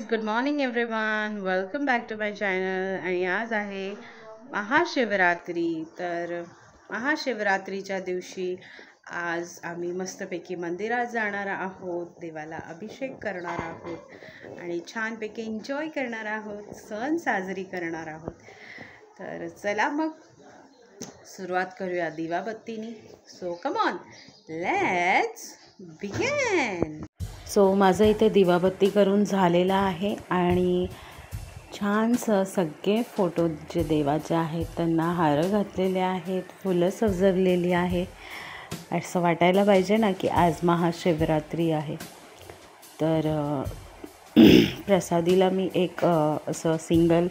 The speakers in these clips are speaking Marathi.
Good morning everyone, welcome back to my channel. आणि आज आहे महाशिवरात्री. तर महाशिवरात्रीच्या दिवशी आज आम्ही मस्तपैकी मंदिरात जाणार आहोत, देवाला अभिषेक करणार आहोत आणि छानपैकी एन्जॉय करणार आहोत, सण साजरी करणार आहोत. तर चला मग सुरुवात करूया दिवाबत्तीनी. So come on, let's begin. So माझं इथे दिवाबत्ती करून झालेलं आहे आणि छानसं सगळे फोटो जे देवाचे आहेत त्यांना हार घातलेले आहेत, फुलं सजवलेली आहे. असं वाटायला पाहिजे ना की आज महाशिवरात्री आहे. तर प्रसादीला मी एक असं सिंगल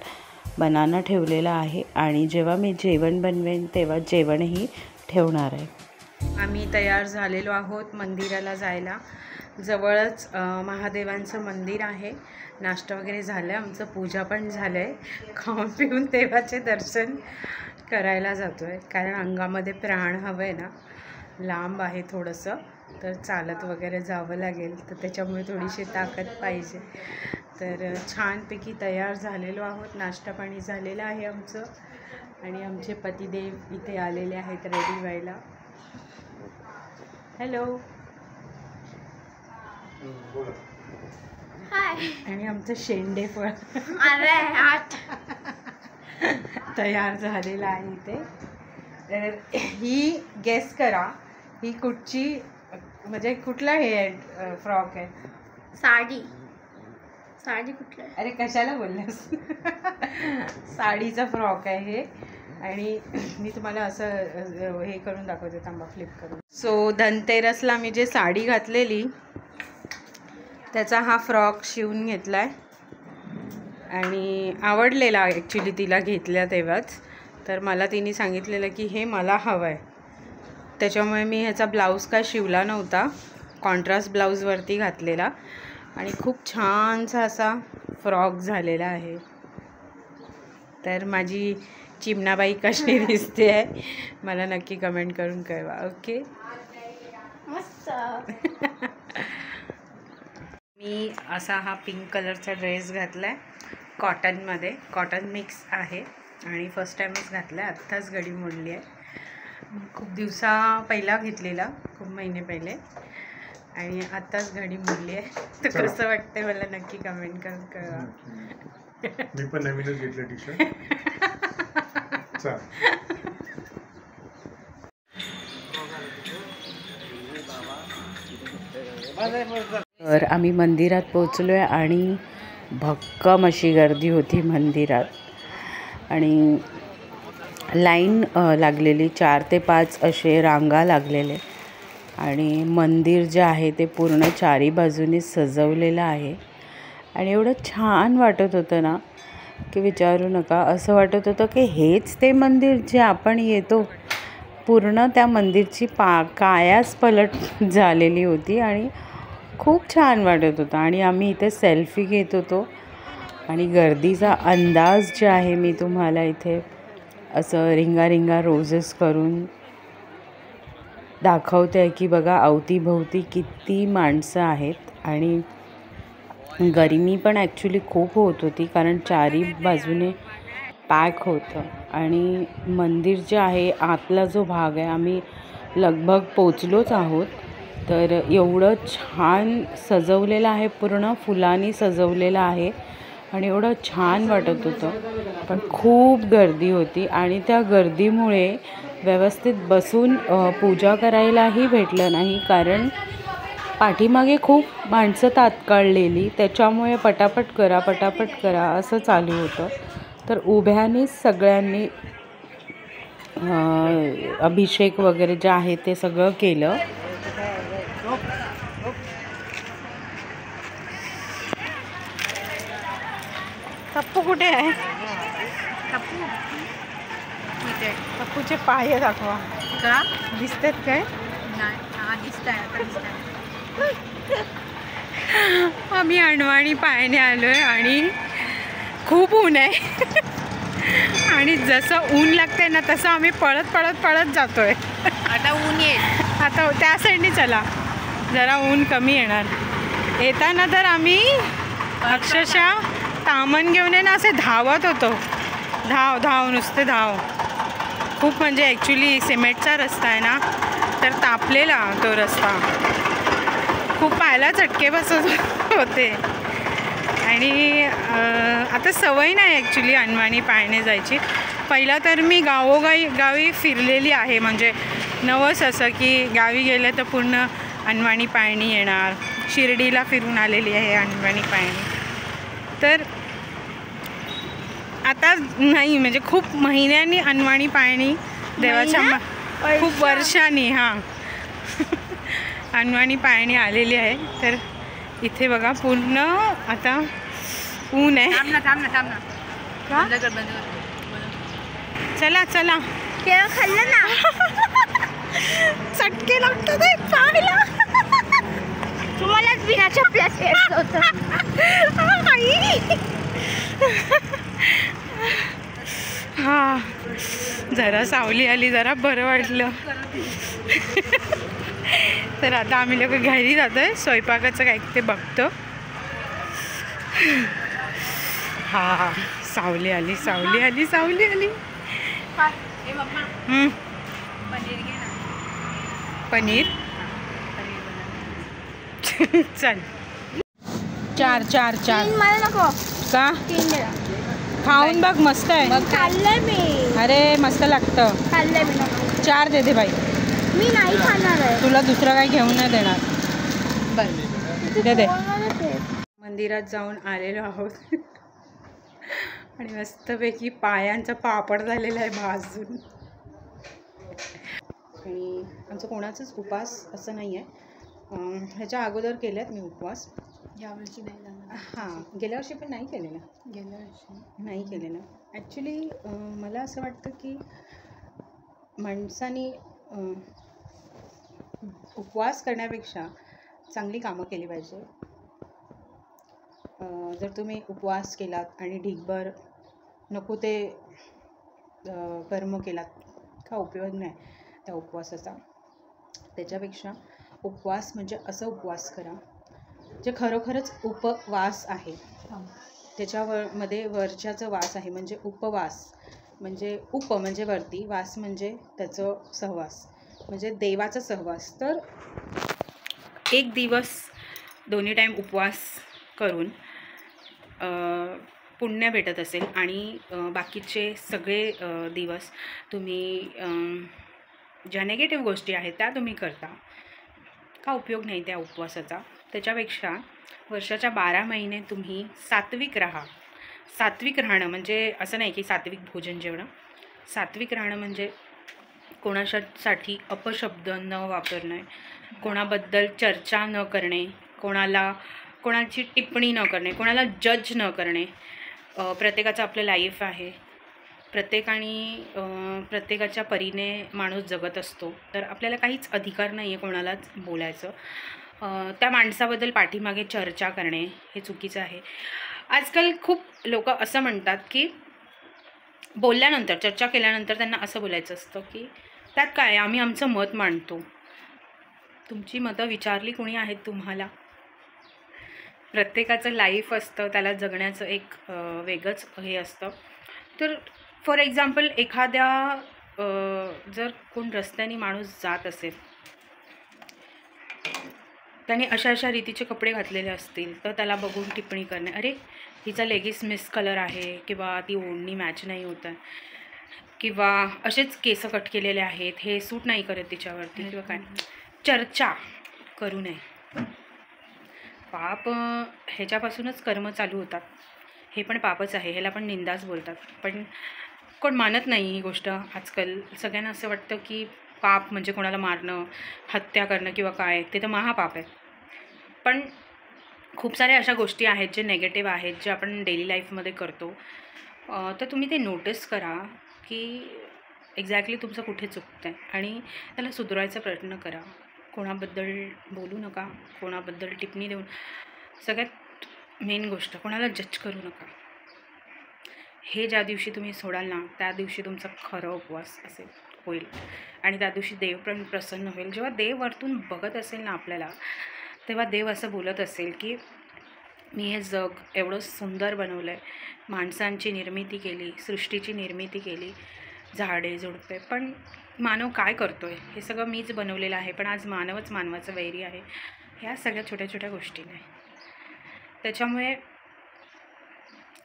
बनाना ठेवलेला आहे आणि जेव्हा मी जेवण बनवेन तेव्हा जेवणही ठेवणार आहे. आम्ही तयार झालेलो आहोत मंदिराला जायला. जवळच महादेवांचं मंदिर आहे. नाश्ता वगैरे झालं आहे आमचं, पूजा पण झालं आहे. खाऊन पिऊन देवाचे दर्शन करायला जातो आहे, कारण अंगामध्ये प्राण हवं आहे ना. लांब आहे थोडंसं, तर चालत वगैरे जावं लागेल, तर त्याच्यामुळे थोडीशी ताकद पाहिजे. तर छानपैकी तयार झालेलो आहोत. नाश्ता पाणी झालेलं आहे आमचं आणि आमचे पतिदेव इथे आलेले आहेत रेडी व्हायला. हॅलो, हाय. आणि आमचं शेंडे फळ तयार झालेलं आहे इथे. तर ही गेस करा, ही कुठची, म्हणजे कुठला हे फ्रॉक आहे? साडी. साडी कुठलं? अरे कशाला बोललास? साडीचा फ्रॉक आहे हे. आणि मी तुम्हाला असं हे करून दाखवते, थांबा फ्लिप करून. सो धनतेरसला मी जे साडी घातलेली त्याचा हा फ्रॉक शिवून घेतला आहे आणि आवडलेला ॲक्च्युली तिला घेतल्या तेव्हाच. तर मला तिने सांगितलेलं की हे मला हवं आहे, त्याच्यामुळे मी ह्याचा ब्लाऊज काय शिवला नव्हता, कॉन्ट्रास्ट ब्लाऊजवरती घातलेला आणि खूप छानसा असा फ्रॉक झालेला आहे. तर माझी चिमणाबाई कशी दिसते आहे मला नक्की कमेंट करून कळवा. ओके, मस्त. मी असा हा पिंक कलरचा ड्रेस घातला आहे, कॉटनमध्ये, कॉटन मिक्स आहे आणि फर्स्ट टाईमच घातला आहे. आत्ताच घडी मोडली आहे, खूप दिवसा पहिला घेतलेला, खूप महिने पहिले, आणि आत्ताच घडी मोडली आहे. तर कसं वाटतंय मला नक्की कमेंट करून कळवा. मी पण नवीनच घेतलं टी शर्ट. तर आम्ही मंदिरात पोचलो आहे आणि भक्कम अशी गर्दी होती मंदिरात आणि लाईन लागलेली, 4 ते 5 असे रांगा लागलेले आणि मंदिर जे आहे ते पूर्ण चारी बाजूनी सजवलेलं आहे. आणि एवढं छान वाटत होतं ना की विचारू नका. असं वाटत होतं की हेच ते मंदिर जे आपण येतो. पूर्ण त्या मंदिरची कायाच पलट झालेली होती आणि खूप छान वाटत होतं. आणि आम्ही इथे सेल्फी घेत होतो आणि गर्दीचा अंदाज जे आहे मी तुम्हाला इथे असं रिंगा रोजेस करून दाखवते आहे की बघा अवतीभोवती किती माणसं आहेत. आणि गरमी पण ॲक्च्युली खूप होत होती, कारण चारी बाजूने पॅक होतं. आणि मंदिर जे आहे आतला जो भाग आहे, आम्ही लगभग पोचलोच आहोत. तर एवढं छान सजवलेलं आहे, पूर्ण फुलांनी सजवलेलं आहे आणि एवढं छान वाटत होतं. पण खूप गर्दी होती आणि त्या गर्दीमुळे व्यवस्थित बसून पूजा करायलाही भेटलं नाही, कारण पाठीमागे खूप माणसं तात्काळलेली, त्याच्यामुळे पटापट करा असं चालू होतं. तर उभ्यानेच सगळ्यांनी अभिषेक वगैरे जे आहे ते सगळं केलं. पप्पू कुठे आहे? पप्पूचे पाय दाखवा. का दिसतात काय? नाही, दिसतंय. आम्ही अणवाणी पायाने आलो आहे आणि खूप ऊन आहे. आणि जसं ऊन लागतंय ना तसं आम्ही पळत जातो आहे. आता ऊन येईल. आता त्या साईडने चला, जरा ऊन कमी येणार. येताना तर आम्ही अक्षरशः तामण घेऊन आहे ना असे धावत होतो. धाव धाव नुसते धाव. खूप म्हणजे ॲक्च्युली सिमेंटचा रस्ता आहे ना, तर तापलेला तो रस्ता. खूप पायाला चटके बसत होते. आणि आता सवय नाही ॲक्च्युली अनवाणी पायने जायची. पहिला तर मी गावी फिरलेली आहे. म्हणजे नवस असं की गावी गेलं तर पूर्ण अनवाणी पायणी येणार. शिर्डीला फिरून आलेली आहे अनवाणी पायणी. तर आता नाही, म्हणजे खूप महिन्यांनी अनवाणी पायणी देवाच्या खूप वर्षांनी हां अनवाणी पायणी आलेली आहे. तर इथे बघा पूर्ण आता ऊन आहे. चला चला केळं खाल्लं ना. चटके लागतात पायला. तुम्हालाच बिना चपल्याचं यायचं होतं. हा जरा सावली आली, जरा बरं वाटलं. तर आता आम्ही लोक घरी जातोय. स्वयंपाकाचं काय ते बघतो. हा सावली आली, सावली आली, सावली आली. पनीर चल. चार चार चार मला नको. का? 3 द्या. खाऊन बघ, मस्त आहे. खाल्लंय मी. अरे मस्त लागतं. खाल्लंय मी. नको. 4 दे बाई. मी नाही खाणार आहे. तुला दुसरं काही घेऊन नाही देणार. दे. मंदिरात जाऊन आलेलो आहोत आणि मस्तपैकी पायांचा पापड झालेला आहे भाजून. आणि आमचं कोणाचाच उपवास असं नाही आहे. ह्याच्या अगोदर केल्यात मी उपवास. यावर्षी नाही जाणार. हां, गेल्या वर्षी पण नाही केलेला. गेल्या वर्षी नाही केलेलं. ॲक्च्युली मला असं वाटतं की माणसाने उपवास करण्यापेक्षा चांगली कामं केली पाहिजे. जर तुम्ही उपवास केलात आणि ढीगभर नको ते कर्म केलात, का उपयोग नाही त्या उपवासाचा. त्याच्यापेक्षा उपवास म्हणजे असं उपवास करा जे खरोखरच उपवास आहे. त्याच्यामध्ये वरच्याचं वास आहे. म्हणजे उपवास म्हणजे उप म्हणजे वरती, वास म्हणजे त्याचं सहवास, म्हणजे देवाचा सहवास. तर 1 दिवस 2 टाईम उपवास करून पुण्य भेटत असेल. आणि बाकीचे सगळे दिवस तुम्ही ज्या नेगेटिव्ह गोष्टी आहेत त्या तुम्ही करता, का उपयोग नाही त्या उपवासाचा. त्याच्यापेक्षा वर्षाच्या 12 महिने तुम्ही सात्विक राहा. सात्विक राहणं म्हणजे असं नाही की सात्विक भोजन जेवणं. सात्विक राहणं म्हणजे कोणासाठी अपशब्द न वापरणे, कोणाबद्दल चर्चा न करणे, कोणाची टिप्पणी न करणे, कोणाला जज न करणे. प्रत्येकाचं आपलं लाईफ आहे. प्रत्येकाच्या परीने माणूस जगत असतो. तर आपल्याला काहीच अधिकार नाही आहे कोणालाच बोलायचं. त्या माणसाबद्दल पाठीमागे चर्चा करणे हे चुकीचं आहे. आजकाल खूप लोक असं म्हणतात की बोलल्यानंतर, चर्चा केल्यानंतर त्यांना असं बोलायचं असतं की त्यात काय, आम्ही आमचं मत मांडतो. तुमची मतं विचारली कोणी आहेत तुम्हाला? प्रत्येकाचं लाईफ असतं, त्याला जगण्याचं एक वेगळंच हे असतं. तर फॉर एक्झाम्पल एखाद्या जर कोण रस्त्याने माणूस जात असेल, त्याने अशा रीतीचे कपडे घातलेले असतील, तर त्याला बघून टिप्पणी करणे, अरे हिचा लेगीस मिस कलर आहे, किंवा ती ओढणी मॅच नाही होत आहे, किंवा असेच केस कट केलेले आहेत, हे सूट नाही करत तिच्यावरती, किंवा काय. चर्चा करू नये. पाप ह्याच्यापासूनच कर्म चालू होतात. हे पण पापच आहे, ह्याला पण निंदाच बोलतात. पण कोण मानत नाही ही गोष्ट आजकाल. सगळ्यांना असं वाटतं की पाप म्हणजे कोणाला मारणं, हत्या करणं किंवा काय, ते तर महापाप आहे. पण खूप साऱ्या अशा गोष्टी आहेत जे नेगेटिव्ह आहेत, जे आपण डेली लाईफमध्ये करतो. तर तुम्ही ते नोटीस करा की एक्झॅक्टली तुमचं कुठे चुकतं आहे आणि त्याला सुधारायचा प्रयत्न करा. कोणाबद्दल बोलू नका, कोणाबद्दल टिप्पणी देऊन, सगळ्यात मेन गोष्ट कोणाला जज करू नका. हे ज्या दिवशी तुम्ही सोडाल ना, त्या दिवशी तुमचा खरं उपवास होईल. आणि त्या दिवशी देव पण प्रसन्न होईल. जेव्हा देव वरतून बघत असेल ना आपल्याला, तेव्हा देव असं बोलत असेल की मी हे जग एवढं सुंदर बनवलं आहे, माणसांची निर्मिती केली, सृष्टीची निर्मिती केली, झाडे झुडपे, पण मानव काय करतो आहे हे सगळं मीच बनवलेलं आहे. पण आज मानवच मानवाचा वैरी आहे ह्या सगळ्या छोट्या छोट्या गोष्टीने. त्याच्यामुळे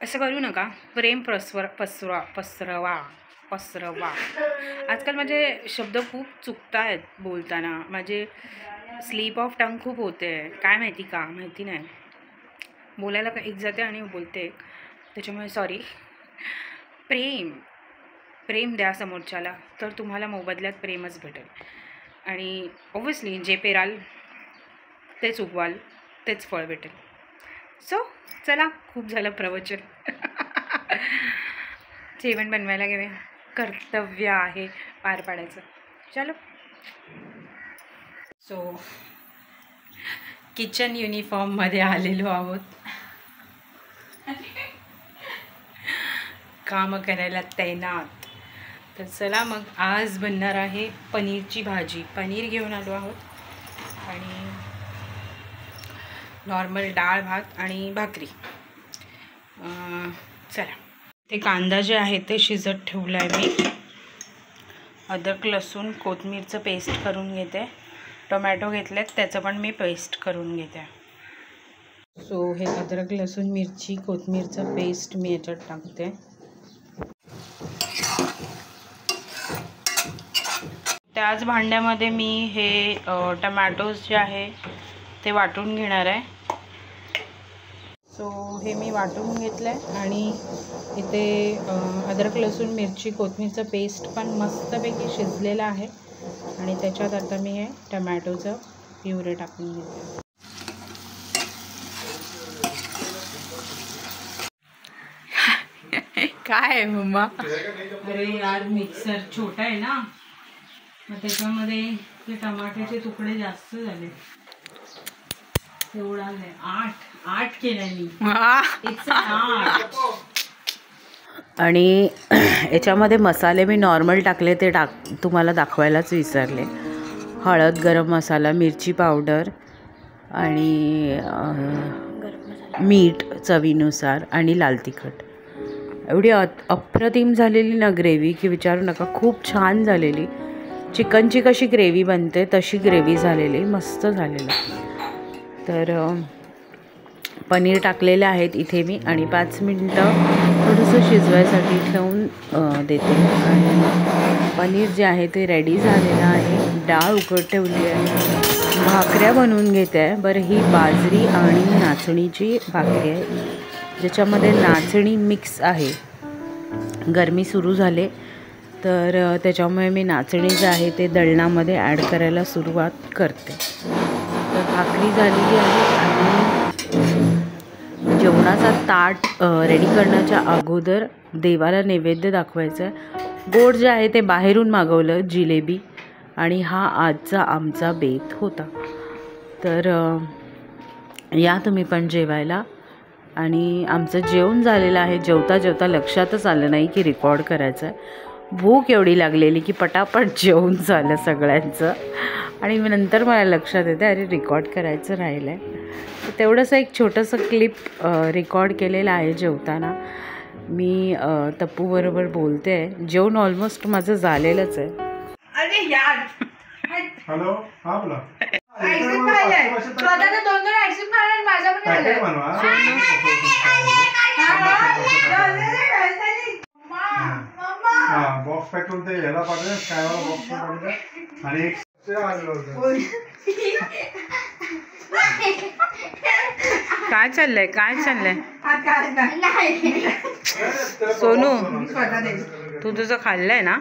असं करू नका. प्रेम पसरवा. आजकाल माझे शब्द खूप चुकत आहेत बोलताना, माझे स्लीप ऑफ टंग खूप होते. काय माहिती का, माहिती नाही. बोलायला एक जाते आणि बोलते, त्याच्यामुळे सॉरी. प्रेम द्या समोरच्याला, तर तुम्हाला मोबदल्यात प्रेमच भेटेल. आणि ऑब्व्हियसली जे पेराल तेच उगवाल, तेच फळ भेटेल. सो चला, खूप झालं प्रवचन. जेवण बनवायला घेऊया, कर्तव्य आहे पार पाडायचं. चलो. सो किचन युनिफॉर्ममध्ये आलेलो आहोत, काम करायला तैनात. तर चला मग, आज बनणार आहे पनीरची भाजी. पनीर घेऊन आलो आहोत आणि नॉर्मल डाळ भात आणि भाकरी. चला. ते कांदा जे आहे ते शिजत ठेवलं आहे मी. अद्रक लसूण कोथिंबीरचं पेस्ट करून घेते. टोमॅटो घेतलेत, त्याचं पण मी पेस्ट करून घेते. सो हे अद्रक लसूण मिरची कोथिंबीरचं पेस्ट मी याच्यात टाकते. त्याच भांड्यामध्ये मी हे टमॅटोज जे आहे ते वाटून घेणार आहे. सो हे मी वाटून घेतलं आहे आणि इथे अद्रक लसूण मिरची कोथिंबीरचं पेस्ट पण मस्तपैकी शिजलेलं आहे. आणि त्याच्यात आता मी हे टमॅटोचं प्युरे टाकून घेते. काय आहे मम्मा? अरे यार, मिक्सर छोटा आहे ना, मग त्याच्यामध्ये ते टमाट्याचे तुकडे जास्त झाले. तेवढा आहे 8 केल्या मी. आणि याच्यामध्ये मसाले मी नॉर्मल टाकले, ते तुम्हाला दाखवायलाच विसरले. हळद, गरम मसाला, मिरची पावडर आणि मीठ चवीनुसार आणि लाल तिखट. एवढी अप्रतिम झालेली ना ग्रेव्ही की विचारू नका. खूप छान झालेली. चिकनची कशी ग्रेव्ही बनते तशी ग्रेव्ही झालेली, मस्त झालेलं. तर पनीर टाकलेले आहेत इथे मी आणि 5 मिनटं थोडंसं शिजवायसाठी ठेवून देते. आणि पनीर जे आहे ते रेडी झालेलं आहे. डाळ उकळत ठेवली आहे. भाकऱ्या बनवून घेते आहे. बरं, ही बाजरी आणि नाचणीची भाकरी आहे, ज्याच्यामध्ये नाचणी मिक्स आहे. गरमी सुरू झाले तर त्याच्यामुळे मी नाचणी जे आहे ते दळणामध्ये ॲड करायला सुरुवात करते. तर भाकरी झालेली आहे आणि जेवणाचा ताट रेडी करण्याच्या अगोदर देवाला नैवेद्य दाखवायचं आहे. गोड जे आहे ते बाहेरून मागवलं, जिलेबी. आणि हा आजचा आमचा बेत होता. तर या तुम्ही पण जेवायला. आणि आमचं जेवण झालेलं आहे. जेवता जेवता लक्षातच आलं नाही की रेकॉर्ड करायचं आहे. भूक एवढी लागलेली की पटापट जेवून झालं सगळ्यांचं. आणि नंतर मला लक्षात येतं, अरे रेकॉर्ड करायचं राहिलं आहे. तर तेवढंसं एक छोटंसं क्लिप रेकॉर्ड केलेलं आहे जेवताना. मी तप्पूबरोबर बोलते आहे. जेवण ऑलमोस्ट माझं झालेलंच आहे. अरे यार, हॅलो, हा बोला. आईस्क्रीम खायलाय. स्वतःचा 2 आईस्क्रीम खायला, माझा पण खायलाय. बॉक्स पॅक करून ते ह्याला पाठवलं, स्कायवाला बॉक्स पाठवलं आणि एक आणलं होतं. काय चाललंय? सोनू, तू तुझं खाल्लंय ना?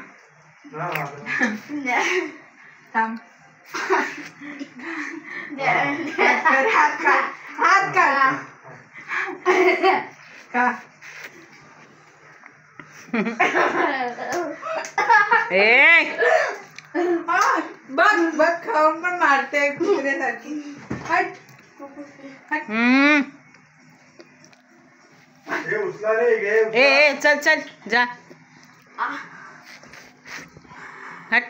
बघ खाऊन पण मारते कुत्र्यासारखी. चल जा. हट.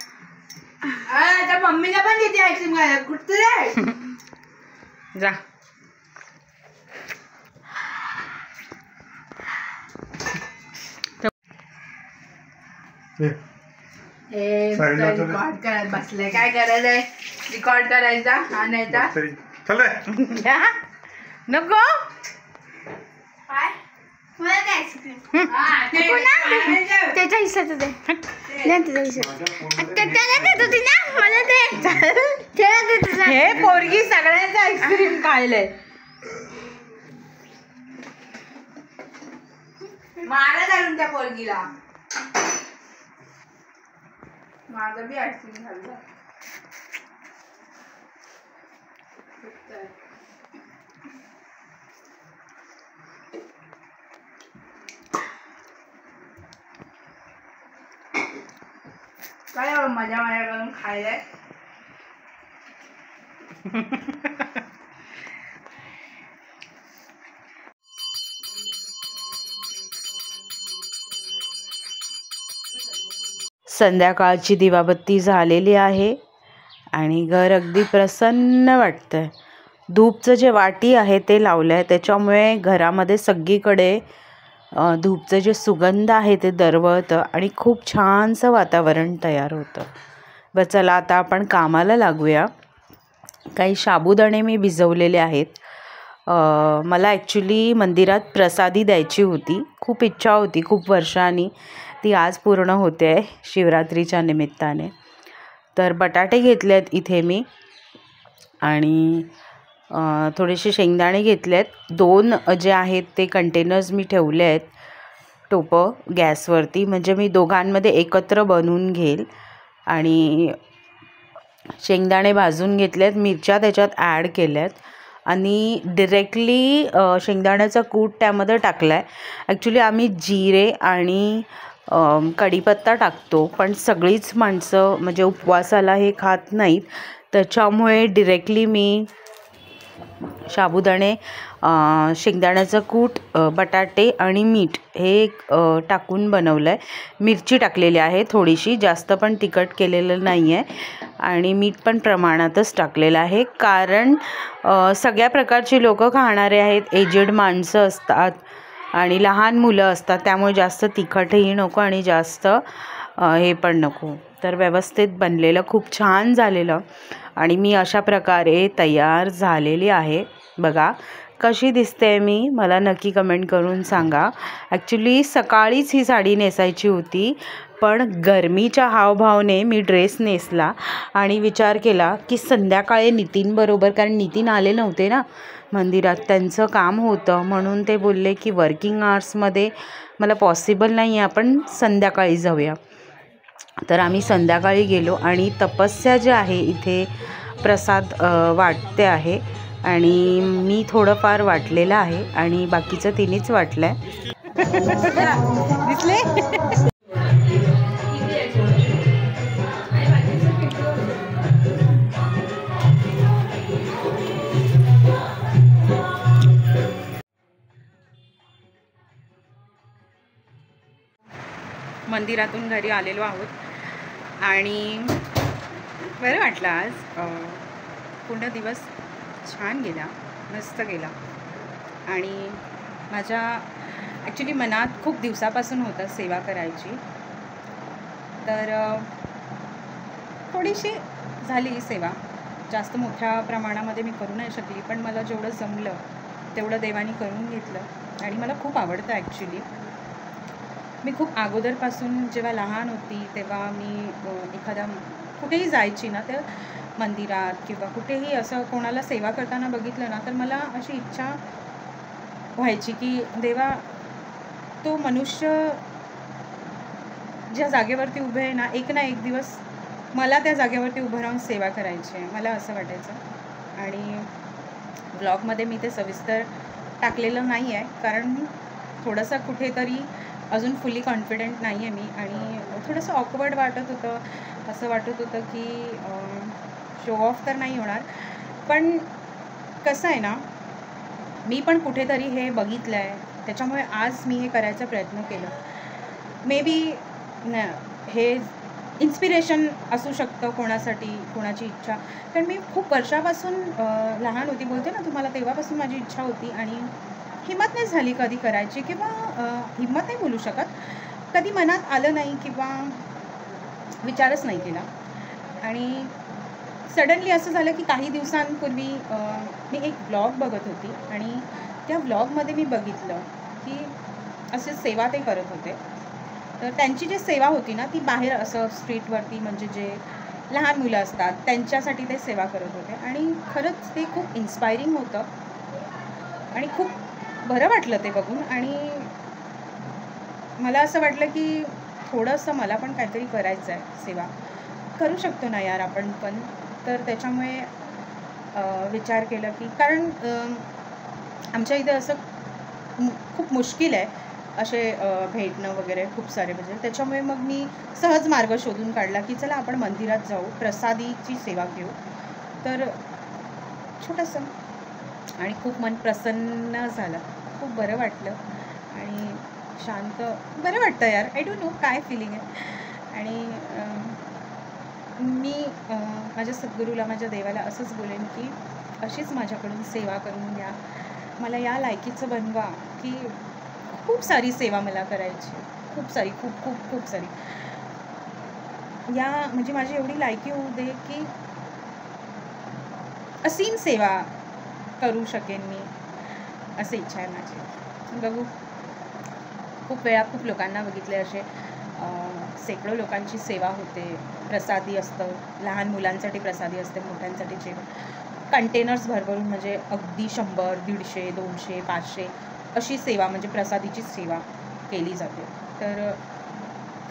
आता मम्मीला पण देते आईस्क्रीम खायला. कुठे जा. रिकॉर्ड करत बसले. काय करायचंय? रिकॉर्ड करायचा आणायचा. चल रे. नको त्याच्या हिस्साचं दे. त्याच्या हिस्सा त्याला देत होती ना मला ते. त्याला देत होता. हे पोरगी सगळ्यांचं आईस्क्रीम खायलंय. मारा धरून त्या पोरगीला. माझं बी आईस्क्रीम खाल्लं. काय मजा करून खायलाय. संध्याकाळची दिवाबत्ती झालेली आहे आणि घर अगदी प्रसन्न वाटतंय. धूपचं जे वाटी आहे ते लावलं आहे, त्याच्यामुळे घरामध्ये सगळीकडे धूपचं जे सुगंध आहे ते दरवळतं आणि खूप छानसं वातावरण तयार होतं. बरं चला आता आपण कामाला लागूया. काही साबुदाणे मी भिजवलेले आहेत. मला ॲक्च्युली मंदिरात प्रसादी द्यायची होती. खूप इच्छा होती खूप वर्षांनी. ती आज पूर्ण होते आहे शिवरात्रीच्या निमित्ताने. तर बटाटे घेतले आहेत इथे मी आणि थोडेसे शेंगदाणे घेतले आहेत. 2 जे आहेत ते कंटेनर्स मी ठेवले आहेत टोपं गॅसवरती, म्हणजे मी दोघांमध्ये एकत्र बनवून घेईल. आणि शेंगदाणे भाजून घेतले आहेत, मिरच्या त्याच्यात ॲड केल्या आहेत आणि डिरेक्टली शेंगदाण्याचा कूट त्यामध्ये टाकला आहे. ॲक्च्युली आम्ही जिरे आणि कढीपत्ता टाकतो, पण सगळीच माणसं म्हणजे उपवासाला हे खात नाहीत, त्याच्यामुळे डिरेक्टली मी साबुदाणे, शेंगदाण्याचं कूट, बटाटे आणि मीठ हे टाकून बनवलं आहे. मिरची टाकलेली आहे थोडीशी, जास्त पण तिखट केलेलं नाही आहे आणि मीठ पण प्रमाणातच टाकलेलं आहे. कारण सगळ्या प्रकारची लोकं खाणारे आहेत, एजेड माणसं असतात आणि लहान मुलं असतात, त्यामुळे जास्त तिखटही नको आणि जास्त हे पण नको. तर व्यवस्थित बनलेलं, खूप छान झालेलं आणि मी अशा प्रकारे तयार झालेली आहे. बघा कशी दिसते मी, मला नक्की कमेंट करून सांगा. ॲक्च्युली सकाळीच ही साडी नेसायची होती, पण गरमीच्या हावभावाने मी ड्रेस नेसला आणि विचार केला की संध्याकाळी नितीनबरोबर, कारण नितीन आले नव्हते ना मंदिरात, त्यांचं काम होतं म्हणून ते बोलले की वर्किंग आवर्समध्ये मला पॉसिबल नाही आहे, आपण संध्याकाळी जाऊया. तर आम्ही संध्याकाळी गेलो आणि तपस्या जे आहे इथे प्रसाद वाटते आहे आणि मी थोडंफार वाटलेलं आहे आणि बाकीचं तिनेच वाटलं आहे. दिसले मंदिरातून घरी आलेलो आहोत आणि बरं वाटलं. आज पूर्ण दिवस छान गेला, मस्त गेला आणि माझ्या ॲक्च्युली मनात खूप दिवसापासून होतं सेवा करायची. तर थोडीशी झाली सेवा, जास्त मोठ्या प्रमाणामध्ये मी करू नाही शकली, पण मला जेवढं जमलं तेवढं देवानी करून घेतलं आणि मला खूप आवडतं. ॲक्च्युली मी खूप अगोदरपासून जेव्हा लहान होती तेव्हा मी एखादा कुठेही जायची ना, तर मंदिरात किंवा कुठेही असं कोणाला सेवा करताना बघितलं ना, तर मला अशी इच्छा व्हायची की देवा, तो मनुष्य ज्या जागेवरती उभे आहे ना, एक ना एक दिवस मला त्या जागेवरती उभं राहून सेवा करायची आहे, मला असं वाटायचं. आणि ब्लॉगमध्ये मी ते सविस्तर टाकलेलं नाही आहे, कारण थोडंसं कुठेतरी अजून फुली कॉन्फिडंट नाही आहे मी आणि थोडंसं ऑकवर्ड वाटत होतं. असं वाटत होतं की शो ऑफ तर नाही होणार, पण कसं आहे ना, मी पण कुठेतरी हे बघितलं आहे, त्याच्यामुळे आज मी हे करायचा प्रयत्न केलं. मे बी हे इन्स्पिरेशन असू शकतं कोणासाठी, कोणाची इच्छा. कारण मी खूप वर्षापासून लहान होती, बोलते ना तुम्हाला, तेव्हापासून माझी इच्छा होती आणि हिम्मत नाही झाली कधी करायची, किंवा हिम्मत नाही बोलू शकत, कधी मनात आलं नाही किंवा विचारच नाही केला. आणि सडनली असं झालं की काही दिवसांपूर्वी मी एक ब्लॉग बघत होती आणि त्या ब्लॉगमध्ये मी बघितलं की असे सेवा ते करत होते. तर त्यांची जी सेवा होती ना ती बाहेर असं स्ट्रीटवरती म्हणजे जे लहान मुलं असतात त्यांच्यासाठी ते सेवा करत होते. आणि खरंच ते खूप इन्स्पायरिंग होतं आणि खूप बरं वाटलं ते बघून. आणि मला असं वाटलं की थोडंसं मला पण काहीतरी करायचं आहे, सेवा करू शकतो ना यार आपण पण. तर त्याच्यामुळे विचार केला की कारण आमच्या इथे असं खूप मुश्किल आहे असे भेटणं वगैरे खूप सारे. म्हणजे त्याच्यामुळे मग मी सहज मार्ग शोधून काढला की चला आपण मंदिरात जाऊ, प्रसादीची सेवा घेऊ. तर छोटंसं आणि खूप मन प्रसन्न झालं, खूप बरं वाटलं आणि शांत बरं वाटतं यार. आय डोंट नो काय फिलिंग आहे. आणि मी माझ्या सद्गुरूला, माझ्या देवाला असंच बोलेन की अशीच माझ्याकडून सेवा करून घ्या, मला या लायकीचं बनवा की खूप सारी सेवा मला करायची, खूप सारी, खूप खूप खूप सारी. या म्हणजे माझी एवढी लायकी होऊ दे की असीम सेवा करू शकेन मी, असं इच्छा आहे माझी. बघू, खूप वेळा खूप लोकांना बघितले असे शेकडो लोकांची सेवा होते. प्रसादी असतं, लहान मुलांसाठी प्रसादी असते, मोठ्यांसाठी जेवण, कंटेनर्स भरभरून म्हणजे अगदी 100, 150, 200, 500 अशी सेवा म्हणजे प्रसादीची सेवा केली जाते. तर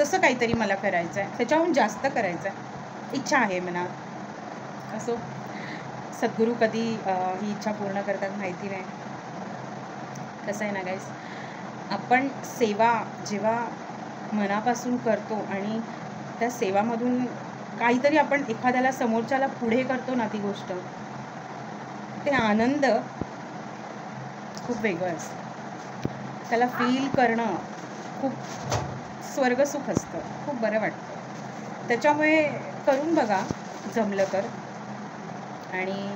तसं काहीतरी मला करायचं आहे, त्याच्याहून जास्त करायचं आहे, इच्छा आहे मनात. असो, सद्गुरू कधी ही इच्छा पूर्ण करतात माहिती नाही. कसं आहे ना गाईस, आपण सेवा जेव्हा मनापासून करतो आणि त्या सेवामधून काहीतरी आपण एखाद्याला समोरच्याला पुढे करतो ना ती गोष्ट, ते आनंद खूप वेगळं असतं. त्याला फील करणं खूप स्वर्गसुख असतं, खूप बरं वाटतं. त्याच्यामुळे करून बघा जमलं तर. आणि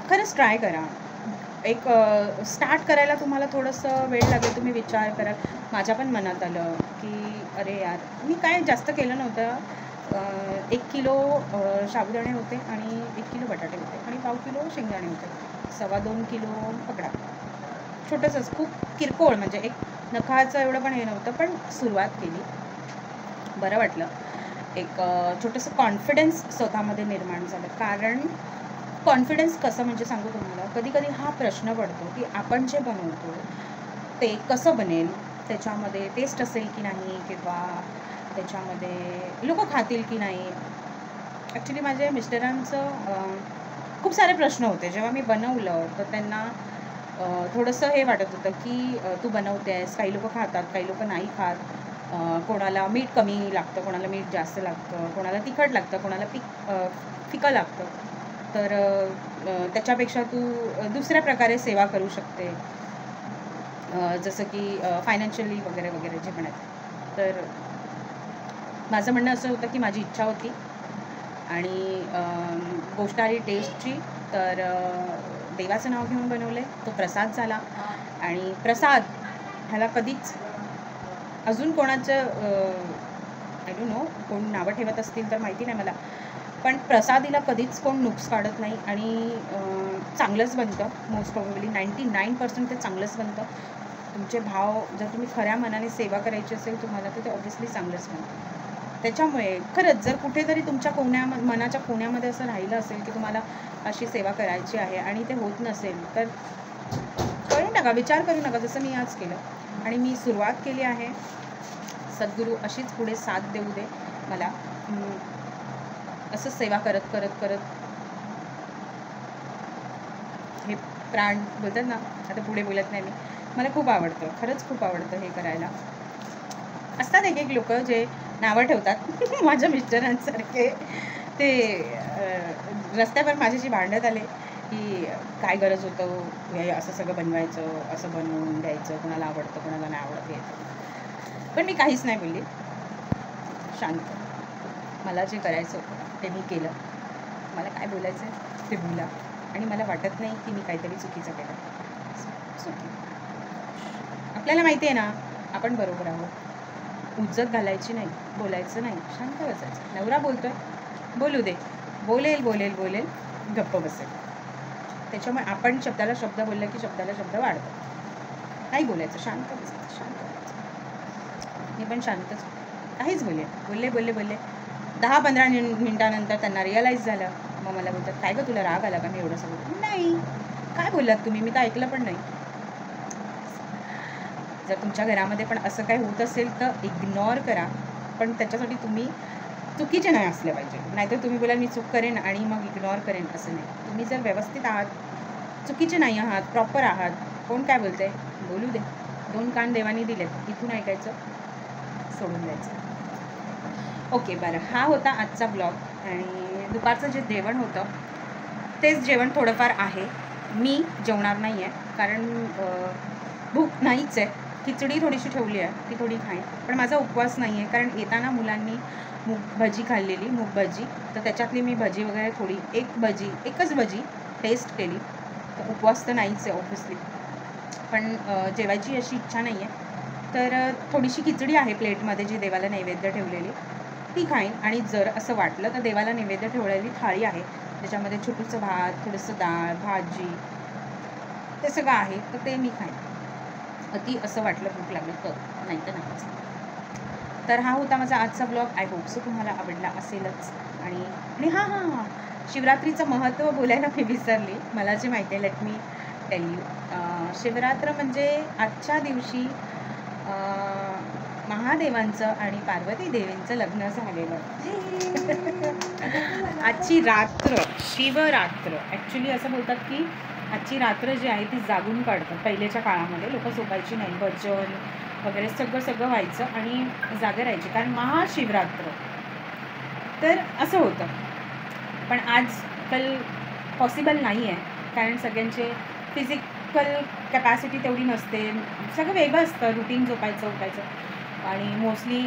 खरंच ट्राय करा. एक स्टार्ट करायला तुम्हाला थोडंसं वेळ लागेल, तुम्ही विचार कराल. माझ्या पण मनात आलं की अरे यार, मी काय जास्त केलं नव्हतं. 1 किलो साबुदाणे होते आणि 1 किलो बटाटे होते आणि 1/2 किलो शेंगदाणे होते, 2.25 किलो पकडा. छोटंसंच, खूप किरकोळ, म्हणजे एक नखाचं एवढं पण हे नव्हतं. पण सुरुवात केली, बरं वाटलं. एक छोटंसं कॉन्फिडन्स स्वतःमध्ये निर्माण झालं. कारण कॉन्फिडन्स कसं म्हणजे सांगू तुम्हाला, कधी कधी हा प्रश्न पडतो की आपण जे बनवतो ते कसं बनेल, त्याच्यामध्ये टेस्ट असेल की नाही, किंवा त्याच्यामध्ये लोक खातील की नाही. ॲक्च्युली माझ्या मिस्टरांचं खूप सारे प्रश्न होते जेव्हा मी बनवलं. तर त्यांना थोडंसं हे वाटत होतं की तू बनवते आहेस, काही लोक खातात, काही लोक नाही खात, कोणाला मीठ कमी लागतं, कोणाला मीठ जास्त लागतं, कोणाला तिखट लागतं, कोणाला फिकं लागतं. तर त्याच्यापेक्षा तू दुसऱ्या प्रकारे सेवा करू शकते, जसं की फायनान्शियली वगैरे वगैरे जे पण आहे. तर माझं म्हणणं असं होतं की माझी इच्छा होती आणि गोष्ट आली टेस्टची. तर देवाचं नाव घेऊन बनवले, तो प्रसाद झाला. आणि प्रसाद ह्याला कधीच अजून कोणाचं आय डोंट नो, कोण नावं ठेवत असतील तर माहिती नाही मला, पण प्रसादीला कधीच कोण नुक्स काढत नाही आणि चांगलंच बनतं. मोस्ट प्रॉबेबली 99% ते चांगलंच बनतं. तुमचे भाव, जर तुम्ही खऱ्या मनाने सेवा करायची असेल तुम्हाला, तर ते ऑब्व्हियसली चांगलंच बनतं. त्याच्यामुळे खरंच जर कुठेतरी तुमच्या मनाच्या कोण्यामध्ये असं राहिलं असेल की तुम्हाला अशी सेवा करायची आहे आणि ते होत नसेल, तर करू नका, विचार करू नका, जसं मी आज केलं. आणि मी सुरुवात केली आहे. सद्गुरू अशीच पुढे साथ देऊ दे मला, असंच सेवा करत करत करत हे प्राण बोलतात ना, आता पुढे बोलत नाही मी, मला खूप आवडतं, खरंच खूप आवडतं हे करायला. असतात एक एक लोक जे नावं ठेवतात माझ्या मिस्टरांसारखे. ते रस्त्यावर माझ्याशी भांडत आले की काय गरज होतं हे असं सगळं बनवायचं, असं बनवून द्यायचं, कोणाला आवडतं कोणाला नाही आवडत यायचं. पण मी काहीच नाही बोलली, शांत. मला जे करायचं होतं ते मी केलं. मला काय बोलायचं आहे ते बोला. आणि मला वाटत नाही की मी काहीतरी चुकीचं केलं. आपल्याला माहिती आहे ना आपण बरोबर आहोत. उज्जत घालायची नाही, बोलायचं नाही, शांत बसायचं. नवरा बोलतोय, बोलू दे, बोलेल बोलेल बोलेल, गप्प बसेल. त्याच्यामुळे आपण शब्दाला शब्द बोलला की शब्दाला शब्द वाढतात. नाही बोलायचं, शांत बसायचं, शांत बसायचं. मी पण शांतच काहीच बोलले 10-15 मिनिटानंतर त्यांना रिअलाईज झालं. मग मला बोलतात, काय गं तुला राग आला का मी एवढं सगळं? नाही, काय बोललात तुम्ही, मी तर ऐकलं पण नाही. जर तुमच्या घरामध्ये पण असं काही होत असेल तर इग्नोर करा, पण त्याच्यासाठी तुम्ही चुकीचे नाही असले पाहिजे. नाहीतर तुम्ही बोलाल मी चूक करेन आणि मग इग्नोर करेन, असं नाही. तुम्ही जर व्यवस्थित आहात, चुकीचे नाही आहात, प्रॉपर आहात, कोण काय बोलतंय बोलू दे. 2 कान देवानी दिलेत, इथून ऐकायचं, सोडून द्यायचं. ओके, बरं, हा होता आजचा ब्लॉग. आणि दुपारचं जे जेवण होतं तेच जेवण थोडंफार आहे. मी जेवणार नाही आहे कारण भूक नाहीच आहे. खिचडी थोडीशी ठेवली आहे, ती थोडी खाईन, पण माझा उपवास नाही आहे. कारण येताना मुलांनी मूग भजी खाल्लेली, मूग भजी, तर त्याच्यातली मी भजी वगैरे थोडी एकच भजी टेस्ट केली. तर उपवास तर नाहीच आहे ऑब्व्हियसली, पण जेवायची अशी इच्छा नाही आहे. तर थोडीशी खिचडी आहे प्लेटमध्ये, जी देवाला नैवेद्य ठेवलेली, ती खाईन. आणि जर असं वाटलं तर देवाला नैवेद्य ठेवलेली थाळी आहे, ज्याच्यामध्ये छोटूसं भात, थोडंसं डाळ, भाजी, ते सगळं आहे, तर ते मी खाईन. अति असं वाटलं भूक लागली तर, नाही तर नाहीच. तर हा होता माझा आजचा ब्लॉग. आय होप सो तुम्हाला आवडला असेलच. आणि हां, शिवरात्रीचं महत्त्व बोलायला मी विसरली. मला जे माहिती आहे, let me tell you. Shivratri म्हणजे आजच्या दिवशी महादेवांचं आणि पार्वती देवींचं लग्न झालेलं. आजची रात्र शिवरात्र. ॲक्च्युली असं बोलतात की आजची रात्र जी आहे ती जागून काढतात. पहिल्याच्या काळामध्ये लोक झोपायची नाही, भजन वगैरे सगळं व्हायचं आणि जागे राहायचे, कारण महाशिवरात्र. तर असं होतं. पण आजकाल पॉसिबल नाही आहे, कारण सगळ्यांचे फिजिकल कॅपॅसिटी तेवढी नसते. सगळं वेगळं असतं, रुटीन झोपायचं उठायचं. आणि मोस्टली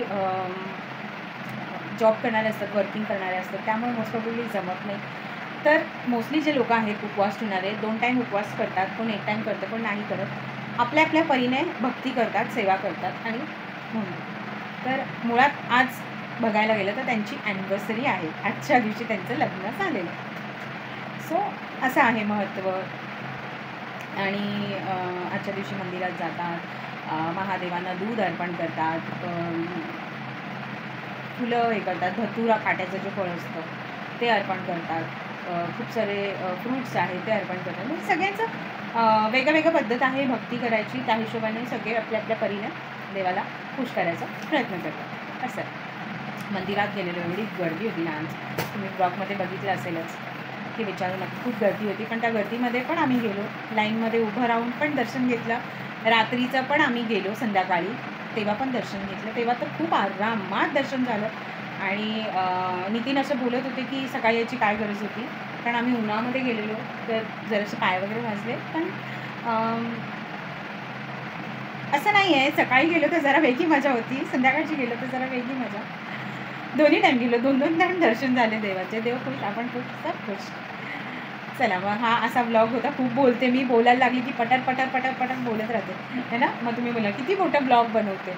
जॉब करणारे असतात, वर्किंग करणारे असतात, त्यामुळे मोस्ट प्रॉब्ली जमत नाही. तर मोस्टली जे लोक आहेत उपवास ठेवणारे, 2 टाईम उपवास करतात, कोण 1 टाईम करतं, कोण नाही करत. आपल्या आपल्या परीने भक्ती करतात, सेवा करतात. आणि म्हणून तर मुळात आज बघायला गेलं तर त्यांची ॲनिव्हर्सरी आहे. आजच्या दिवशी त्यांचं लग्न झालेलं. सो असं आहे महत्त्व. आणि आजच्या दिवशी मंदिरात जातात, महादेवांना दूध अर्पण करतात, फुलं हे करतात, धतुरा काट्याचं जे फळ असतं ते अर्पण करतात, खूप सारे फ्रूट्स आहेत ते अर्पण करतात. म्हणजे सगळ्यांचं वेगळं पद्धत आहे भक्ती करायची. त्या हिशोबाने सगळे आपल्या आपल्या परीने देवाला खुश करायचा प्रयत्न करतात. असं मंदिरात गेलेलो, एवढी गर्दी होती ना आज, तुम्ही ब्लॉगमध्ये बघितलं असेलच की विचारू नका, खूप गर्दी होती. पण त्या गर्दीमध्ये पण आम्ही गेलो, लाईनमध्ये उभं राहून पण दर्शन घेतलं. रात्रीचं पण आम्ही गेलो संध्याकाळी, तेव्हा पण दर्शन घेतलं. तेव्हा तर खूप आरामात दर्शन झालं. आणि नितीन असं बोलत होते की सकाळी याची काय गरज होती, कारण आम्ही उन्हामध्ये गेलेलो, तर जरासे पाय वगैरे भाजले. पण असं नाही आहे, सकाळी गेलो तर जरा वेगळी मजा होती, संध्याकाळची गेलो तर जरा वेगळी मजा. दोन्ही टाईम गेलो, 2-2 टाईम दर्शन झाले देवाचे. देव खुश, आपण खुश, सब खुश. चला मग हा असा ब्लॉग होता. खूप बोलते मी, बोलायला लागली की पटर बोलत राहते है ना. मग तुम्ही बोला किती मोठं ब्लॉग बनवते,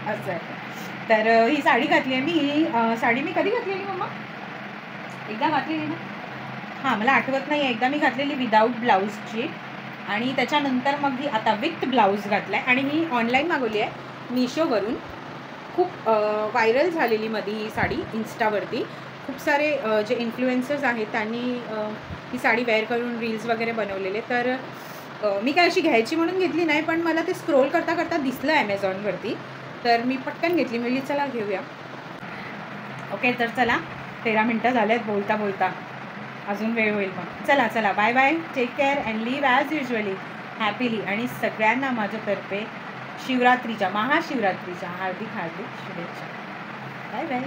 असं आहे. तर ही साडी घातली आहे मी. ही साडी मी कधी घातलेली मम्मा? एकदा घातलेली ना, हां मला आठवत नाही आहे. एकदा मी घातलेली विदाऊट ब्लाऊजची, आणि त्याच्यानंतर मग ही आता विथ ब्लाऊज घातला आहे. आणि ही ऑनलाईन मागवली आहे मिशोवरून. खूप व्हायरल झालेली मध्ये ही साडी इन्स्टावरती. खूप सारे जे इन्फ्लुएन्सर्स आहेत त्यांनी ही साडी वेअर करून रील्स वगैरे बनवलेले. तर मी काय अशी घ्यायची म्हणून घेतली नाही, पण मला ते स्क्रोल करता करता दिसलं ॲमेझॉनवरती, तर मी पटकन घेतली. म्हणजे चला घेऊया. ओके, तर चला 13 मिनटं झाल्यात बोलता बोलता, अजून वेळ होईल. मग चला bye bye, take care and live as usually happily. आणि सगळ्यांना माझ्यातर्फे महाशिवरात्रीच्या हार्दिक शुभेच्छा. Bye bye.